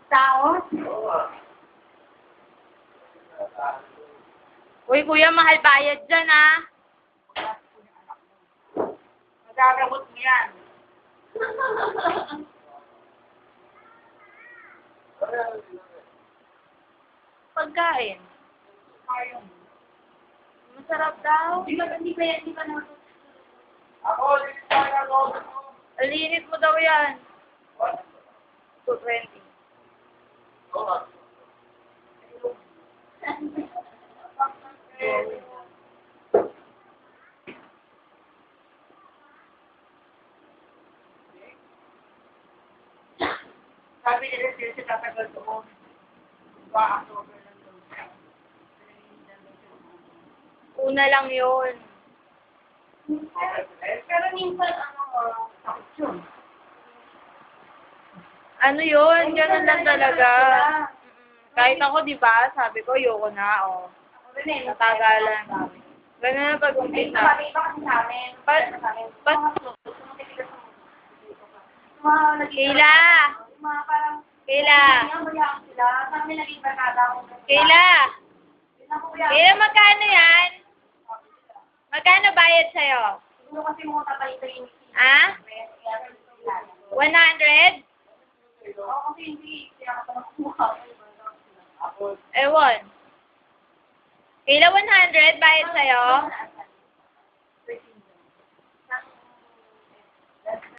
Tao? Uy, kuya, mahal bayad dyan, ah. Magagamot mo yan. Pagkain. Ayun. Masarap daw. Hindi pa naman. Alinit mo daw yan. 220. Sabi nila sila sa tatagal doon. October lang doon. Una lang yun. Pero minsan, sakit yun. Ano yun? Ganun lang talaga. Kahit ako, di ba? Sabi ko, ayoko na, oh. Natagalan. Ganun na pag-umpisa. Sabi iba kasi sa amin. Kayla! Mga parang, Kayla! mayayaman sila. Kami naging barkada ako. Kayla! Kayla, magkano yan? Magkano bayad sa'yo? Siguro kasi mga tatay-tay. Ah? 100? Oo, kasi hindi. Kaya ka nakuha. Ewan. Kayla, 100 bayad sa'yo?